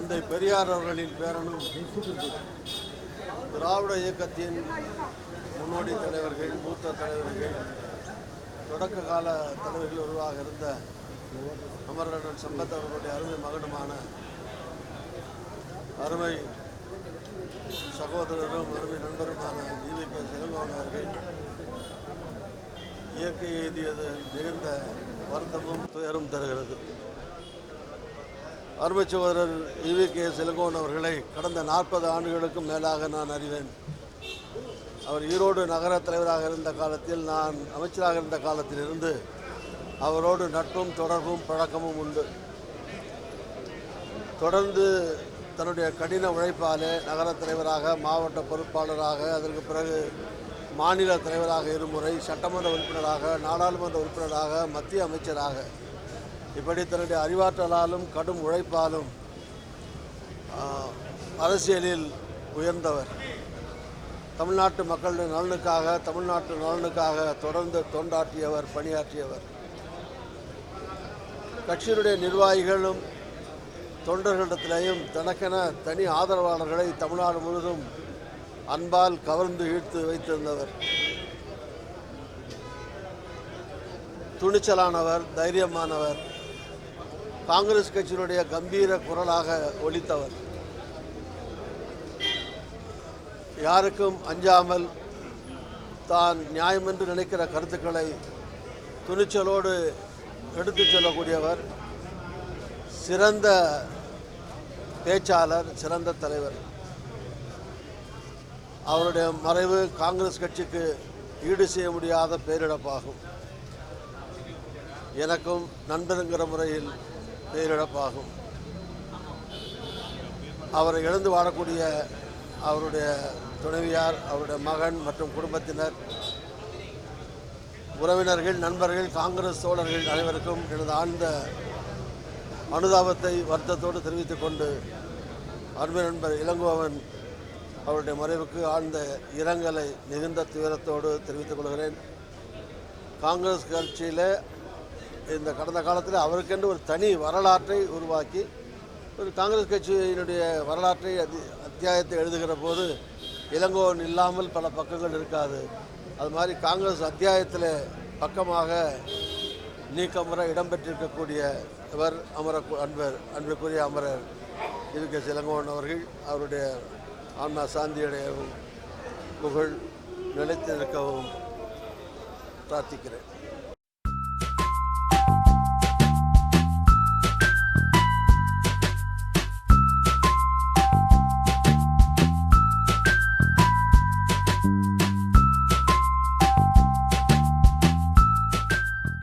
தந்தை பெரியார் அவர்களின் பேரனும் திராவிட இயக்கத்தின் முன்னோடி தலைவர்கள், மூத்த தலைவர்கள், தொடக்க கால தலைவர்கள் உருவாக இருந்த அமரர் சம்பத் அவர்களுடைய அருமை மகனுமான அருமை சகோதரரும் அருமை நண்பருமான ஈவிகே இளங்கோவன் அவர்கள் இயற்கை எய்தியது மிகுந்த வருத்தமும் துயரும் தருகிறது. அருமை சகோதரர் ஈவிகே இளங்கோவன் அவர்களை கடந்த 40 ஆண்டுகளுக்கும் மேலாக நான் அறிவேன். அவர் ஈரோடு நகர தலைவராக இருந்த காலத்தில், நான் அமைச்சராக இருந்த காலத்திலிருந்து அவரோடு நட்பும் தொடர்பும் பழக்கமும் உண்டு. தொடர்ந்து தன்னுடைய கடின உழைப்பாலே நகர தலைவராக, மாவட்ட பொறுப்பாளராக, அதற்கு பிறகு மாநில தலைவராக இருமுறை, சட்டமன்ற உறுப்பினராக, நாடாளுமன்ற உறுப்பினராக, மத்திய அமைச்சராக, இப்படி தன்னுடைய அறிவாற்றலாலும் கடும் உழைப்பாலும் அரசியலில் உயர்ந்தவர். தமிழ்நாட்டு மக்களுடைய நலனுக்காக, தமிழ்நாட்டு நலனுக்காக தொடர்ந்து தொண்டாற்றியவர், பணியாற்றியவர். கட்சியினுடைய நிர்வாகிகளும் தொண்டர்களிடத்திலேயும் தனக்கென தனி ஆதரவாளர்களை தமிழ்நாடு முழுவதும் அன்பால் கவர்ந்து ஈர்த்து வைத்திருந்தவர். துணிச்சலானவர், தைரியமானவர், காங்கிரஸ் கட்சியினுடைய கம்பீர குரலாக ஒலித்தவர். யாருக்கும் அஞ்சாமல் தான் நியாயமென்று நினைக்கிற கருத்துக்களை துணிச்சலோடு எடுத்துச் செல்லக்கூடியவர். சிறந்த பேச்சாளர், சிறந்த தலைவர். அவருடைய மறைவு காங்கிரஸ் கட்சிக்கு ஈடு செய்ய முடியாத பேரிழப்பாகும். எனக்கும் நண்பருங்கிற முறையில் பேரிழப்பாகும். அவரை இழந்து வாழக்கூடிய அவருடைய துணைவியார், அவருடைய மகன் மற்றும் குடும்பத்தினர், உறவினர்கள், நண்பர்கள், காங்கிரஸ் தோழர்கள் அனைவருக்கும் எனது ஆழ்ந்த அனுதாபத்தை வருத்தத்தோடு தெரிவித்துக் கொண்டு, அருமை நண்பர் இளங்கோவன் அவருடைய மறைவுக்கு ஆழ்ந்த இரங்கலை மிகுந்த துயரத்தோடு தெரிவித்துக் கொள்கிறேன். காங்கிரஸ் கட்சியில் இந்த கடந்த காலத்தில் அவருக்கென்று ஒரு தனி வரலாற்றை உருவாக்கி, ஒரு காங்கிரஸ் கட்சியினுடைய வரலாற்றை அத்தியாயத்தை எழுதுகிற போது இளங்கோவன் இல்லாமல் பல பக்கங்கள் இருக்காது. அது மாதிரி காங்கிரஸ் அத்தியாயத்தில் பக்கமாக நீக்கமுறை இடம்பெற்றிருக்கக்கூடிய இவர் அன்புக்குரிய அமரர் ஈவிகே இளங்கோவன் அவர்கள், அவருடைய ஆன்மா சாந்தியடையவும் புகழ் நிலைத்திருக்கவும் பிரார்த்திக்கிறேன்.